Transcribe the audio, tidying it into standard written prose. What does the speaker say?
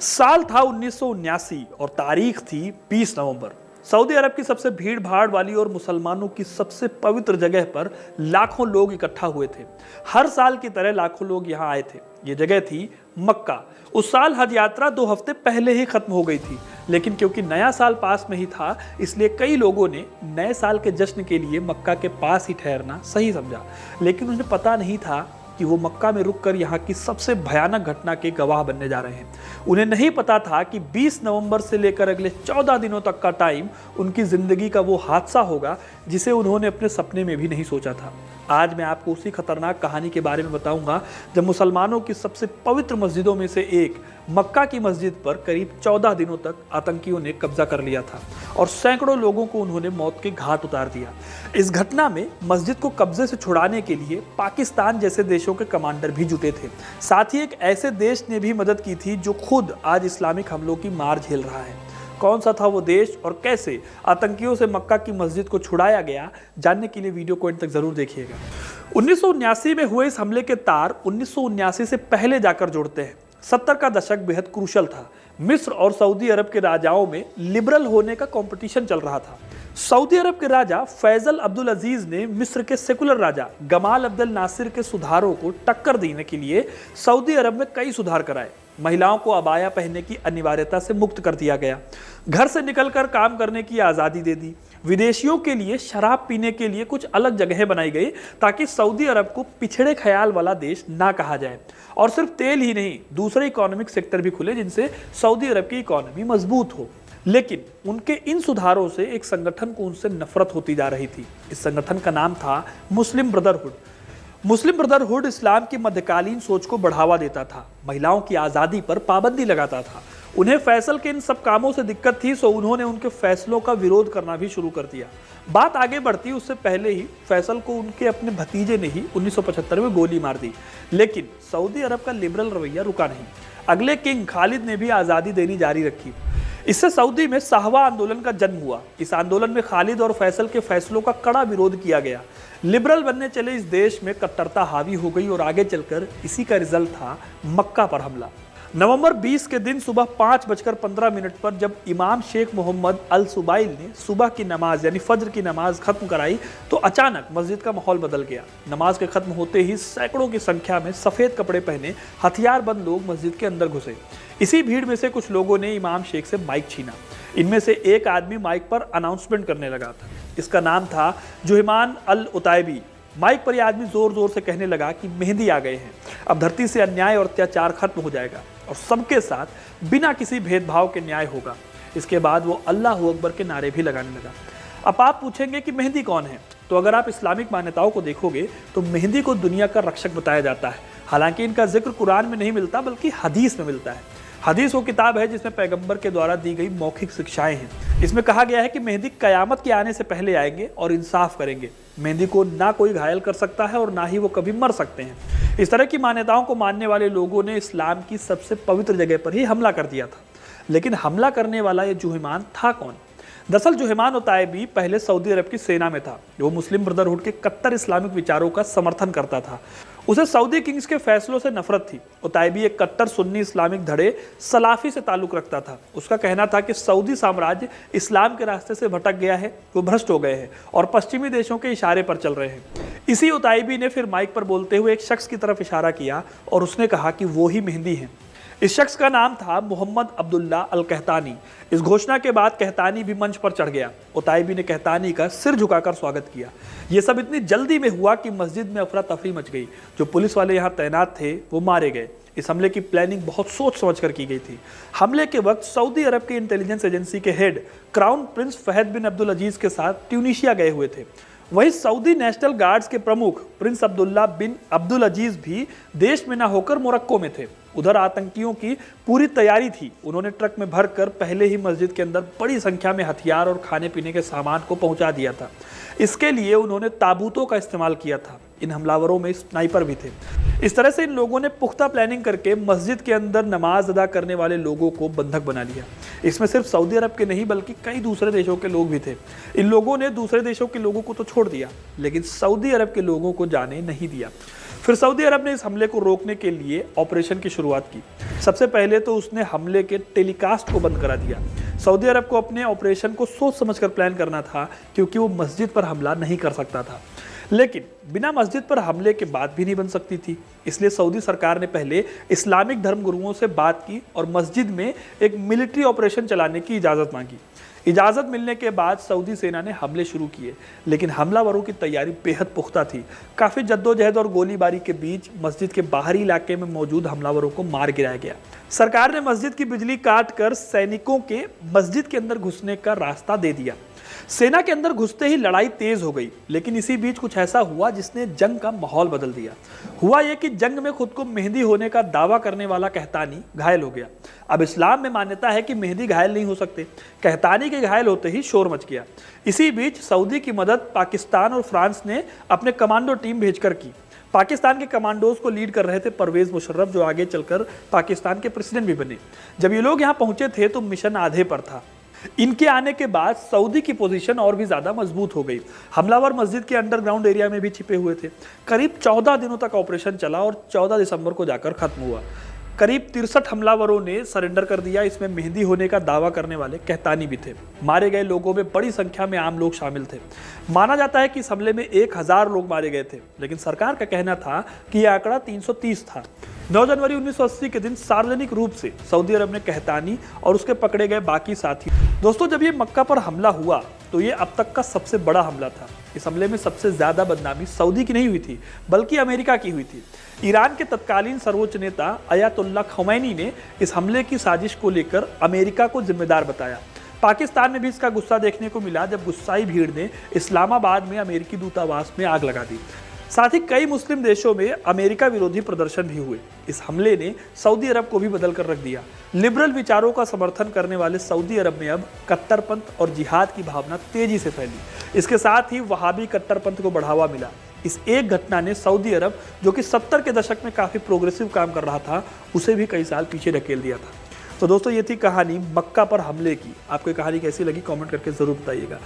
साल था 1979 और तारीख थी 20 नवंबर। सऊदी अरब की सबसे भीड़ भाड़ वाली और मुसलमानों की सबसे पवित्र जगह पर लाखों लोग इकट्ठा हुए थे। हर साल की तरह लाखों लोग यहाँ आए थे। ये जगह थी मक्का। उस साल हज यात्रा 2 हफ्ते पहले ही खत्म हो गई थी, लेकिन क्योंकि नया साल पास में ही था, इसलिए कई लोगों ने नए साल के जश्न के लिए मक्का के पास ही ठहरना सही समझा। लेकिन उन्हें पता नहीं था कि वो मक्का में रुककर यहाँ की सबसे भयानक घटना के गवाह बनने जा रहे हैं। उन्हें नहीं पता था कि 20 नवंबर से लेकर अगले 14 दिनों तक का टाइम उनकी जिंदगी का वो हादसा होगा जिसे उन्होंने अपने सपने में भी नहीं सोचा था। आज मैं आपको उसी खतरनाक कहानी के बारे में बताऊंगा जब मुसलमानों की सबसे पवित्र मस्जिदों में से एक मक्का की मस्जिद पर करीब 14 दिनों तक आतंकियों ने कब्जा कर लिया था और सैकड़ों लोगों को उन्होंने मौत के घाट उतार दिया। इस घटना में मस्जिद को कब्जे से छुड़ाने के लिए पाकिस्तान जैसे देशों के कमांडर भी जुटे थे। साथ ही एक ऐसे देश ने भी मदद की थी जो खुद आज इस्लामिक हमलों की मार झेल रहा है। कौन सा था वो देश और कैसे आतंकियों से मक्का की मस्जिद को छुड़ाया गया, जानने के लिए वीडियो को अंत तक जरूर देखिएगा। 1979 में हुए इस हमले के तार 1979 से पहले जाकर जोड़ते हैं। 70 का दशक बेहद क्रूशल था। मिस्र और सऊदी अरब के राजाओं में लिबरल होने का कंपटीशन चल रहा था। सऊदी अरब के राजा फैजल अब्दुल अजीज ने मिस्र के सेकुलर राजा गमाल अब्दुल नासिर के सुधारों को टक्कर देने के लिए सऊदी अरब में कई सुधार कराए। महिलाओं को अबाया पहनने की अनिवार्यता से मुक्त कर दिया गया। घर से निकलकर काम करने की आज़ादी दे दी। विदेशियों के लिए शराब पीने के लिए कुछ अलग जगहें बनाई गई ताकि सऊदी अरब को पिछड़े ख्याल वाला देश ना कहा जाए। और सिर्फ तेल ही नहीं, दूसरे इकोनॉमिक सेक्टर भी खुले जिनसे सऊदी अरब की इकोनॉमी मजबूत हो। लेकिन उनके इन सुधारों से एक संगठन को उनसे नफरत होती जा रही थी। इस संगठन का नाम था मुस्लिम ब्रदरहुड। मुस्लिम ब्रदरहुड इस्लाम की मध्यकालीन सोच को बढ़ावा देता था, महिलाओं की आज़ादी पर पाबंदी लगाता था। उन्हें फैसल के इन सब कामों से दिक्कत थी, सो उन्होंने उनके फैसलों का विरोध करना भी शुरू कर दिया। बात आगे बढ़ती उससे पहले ही फैसल को उनके अपने भतीजे ने ही 1975 में गोली मार दी। लेकिन सऊदी अरब का लिबरल रवैया रुका नहीं। अगले किंग खालिद ने भी आज़ादी देनी जारी रखी। इससे सऊदी में साहवा आंदोलन का जन्म हुआ। इस आंदोलन में खालिद और फैसल के फैसलों का कड़ा विरोध किया गया। लिबरल बनने चले इस देश में कट्टरता हावी हो गई और आगे चलकर इसी का रिजल्ट था मक्का पर हमला। नवंबर 20 के दिन सुबह 5:15 पर जब इमाम शेख मोहम्मद अल सुबाइल ने सुबह की नमाज यानी फज्र की नमाज खत्म कराई तो अचानक मस्जिद का माहौल बदल गया। नमाज के खत्म होते ही सैकड़ों की संख्या में सफ़ेद कपड़े पहने हथियारबंद लोग मस्जिद के अंदर घुसे। इसी भीड़ में से कुछ लोगों ने इमाम शेख से माइक छीना। इनमें से एक आदमी माइक पर अनाउंसमेंट करने लगा था। इसका नाम था जुहैमान अल उताइबी। माइक पर यह आदमी जोर जोर से कहने लगा कि मेहंदी आ गए हैं, अब धरती से अन्याय और अत्याचार खत्म हो जाएगा और सबके साथ बिना किसी भेदभाव के न्याय होगा। इसके बाद वो अल्लाह अकबर के नारे भी लगाने लगा। अब आप पूछेंगे कि मेहंदी कौन है, तो अगर आप इस्लामिक मान्यताओं को देखोगे तो मेहंदी को दुनिया का रक्षक बताया जाता है। हालांकि इनका जिक्र कुरान में नहीं मिलता बल्कि हदीस में मिलता है। हदीस वो किताब है जिसमें पैगंबर के द्वारा दी गई मौखिक शिक्षाएं हैं। इसमें कहा गया है कि मेहंदी कयामत के आने से पहले आएंगे और इंसाफ करेंगे। मेहंदी को ना कोई घायल कर सकता है और ना ही वो कभी मर सकते हैं। इस तरह की मान्यताओं को मानने वाले लोगों ने इस्लाम की सबसे पवित्र जगह पर ही हमला कर दिया था। लेकिन हमला करने वाला ये जुहैमान था कौन? दरअसल जुहैमान उताइबी पहले सऊदी अरब की सेना में था। वो मुस्लिम ब्रदरहुड के कट्टर इस्लामिक विचारों का समर्थन करता था। उसे सऊदी किंग्स के फैसलों से नफरत थी। उताइबी एक कट्टर सुन्नी इस्लामिक धड़े सलाफी से ताल्लुक रखता था। उसका कहना था कि सऊदी साम्राज्य इस्लाम के रास्ते से भटक गया है, वो भ्रष्ट हो गए हैं और पश्चिमी देशों के इशारे पर चल रहे हैं। इसी उताइबी ने फिर माइक पर बोलते हुए एक शख्स की तरफ इशारा किया और उसने कहा कि वो ही मेहंदी है। इस शख्स का नाम था मोहम्मद अब्दुल्ला अल कहतानी। इस घोषणा के बाद कहतानी भी मंच पर चढ़ गया। उताइबी ने कहतानी का सिर झुकाकर स्वागत किया। यह सब इतनी जल्दी में हुआ कि मस्जिद में अफरा तफरी मच गई। जो पुलिस वाले यहाँ तैनात थे वो मारे गए। इस हमले की प्लानिंग बहुत सोच समझकर की गई थी। हमले के वक्त सऊदी अरब की इंटेलिजेंस एजेंसी के हेड क्राउन प्रिंस फहद बिन अब्दुल अजीज के साथ ट्यूनीशिया गए हुए थे। वहीं सऊदी नेशनल गार्ड्स के प्रमुख प्रिंस अब्दुल्ला बिन अब्दुल अजीज भी देश में न होकर मोरक्को में थे। उधर आतंकियों की पूरी तैयारी थी। उन्होंने ट्रक में भरकर पहले ही मस्जिद के अंदर बड़ी संख्या में हथियार और खाने पीने के सामान को पहुंचा दिया था। इसके लिए उन्होंने ताबूतों का इस्तेमाल किया था। इन हमलावरों में स्नाइपर भी थे। इस तरह से इन लोगों ने पुख्ता प्लानिंग करके मस्जिद के अंदर नमाज अदा करने वाले लोगों को बंधक बना लिया। इसमें सिर्फ सऊदी अरब के नहीं बल्कि कई दूसरे देशों के लोग भी थे। इन लोगों ने दूसरे देशों के लोगों को तो छोड़ दिया, लेकिन सऊदी अरब के लोगों को जाने नहीं दिया। फिर सऊदी अरब ने इस हमले को रोकने के लिए ऑपरेशन की शुरुआत की। सबसे पहले तो उसने हमले के टेलीकास्ट को बंद करा दिया। सऊदी अरब को अपने ऑपरेशन को सोच समझकर प्लान करना था, क्योंकि वो मस्जिद पर हमला नहीं कर सकता था, लेकिन बिना मस्जिद पर हमले के बात भी नहीं बन सकती थी। इसलिए सऊदी सरकार ने पहले इस्लामिक धर्मगुरुओं से बात की और मस्जिद में एक मिलिट्री ऑपरेशन चलाने की इजाज़त मांगी। इजाज़त मिलने के बाद सऊदी सेना ने हमले शुरू किए, लेकिन हमलावरों की तैयारी बेहद पुख्ता थी। काफ़ी जद्दोजहद और गोलीबारी के बीच मस्जिद के बाहरी इलाके में मौजूद हमलावरों को मार गिराया गया। सरकार ने मस्जिद की बिजली काट कर सैनिकों के मस्जिद के अंदर घुसने का रास्ता दे दिया। सेना के अंदर घुसते ही लड़ाई तेज हो गई, लेकिन इसी बीच कुछ ऐसा हुआ जिसने जंग का माहौल बदल दिया। हुआ यह कि जंग में खुद को मेहदी होने का दावा करने वाला कहतानी घायल हो गया। अब इस्लाम में मान्यता है कि मेहदी घायल नहीं हो सकते। कहतानी के घायल होते ही शोर मच गया। इसी बीच सऊदी की मदद पाकिस्तान और फ्रांस ने अपने कमांडो टीम भेजकर की। पाकिस्तान के कमांडोज को लीड कर रहे थे परवेज मुशर्रफ, जो आगे चलकर पाकिस्तान के प्रेसिडेंट भी बने। जब ये लोग यहाँ पहुंचे थे तो मिशन आधे पर था। इनके आने के बाद सऊदी की पोजीशन और भी ज्यादा मजबूत हो गई। हमलावर मस्जिद के अंडरग्राउंड एरिया में भी छिपे हुए थे। करीब 14 दिनों तक ऑपरेशन चला और 14 दिसंबर को जाकर खत्म हुआ। करीब 63 हमलावरों ने सरेंडर कर दिया। इसमें मेहदी होने का दावा करने वाले कहतानी भी थे। मारे गए लोगों में बड़ी संख्या में आम लोग शामिल थे। माना जाता है कि इस हमले में 1000 लोग मारे गए थे, लेकिन सरकार का कहना था कि यह आंकड़ा 330 था। 9 जनवरी 1980 के दिन सार्वजनिक रूप से सऊदी अरब ने कहतानी और उसके पकड़े गए बाकी साथी। दोस्तों, जब ये मक्का पर हमला हुआ तो ये अब तक का सबसे बड़ा हमला था। इस हमले में सबसे ज्यादा बदनामी सऊदी की नहीं हुई थी, बल्कि अमेरिका की हुई थी। ईरान के तत्कालीन सर्वोच्च नेता अयातुल्लाह खमैनी ने इस हमले की साजिश को लेकर अमेरिका को जिम्मेदार बताया। पाकिस्तान में भी इसका गुस्सा देखने को मिला जब गुस्साई भीड़ ने इस्लामाबाद में अमेरिकी दूतावास में आग लगा दी। साथ ही कई मुस्लिम देशों में अमेरिका विरोधी प्रदर्शन भी हुए। इस हमले ने सऊदी अरब को भी बदल कर रख दिया। लिबरल विचारों का समर्थन करने वाले सऊदी अरब में अब कट्टरपंथ और जिहाद की भावना तेजी से फैली। इसके साथ ही वहाबी कट्टरपंथ को बढ़ावा मिला। इस एक घटना ने सऊदी अरब, जो कि 70 के दशक में काफ़ी प्रोग्रेसिव काम कर रहा था, उसे भी कई साल पीछे ढकेल दिया था। तो दोस्तों, ये थी कहानी मक्का पर हमले की। आपको कहानी कैसी लगी कमेंट करके ज़रूर बताइएगा।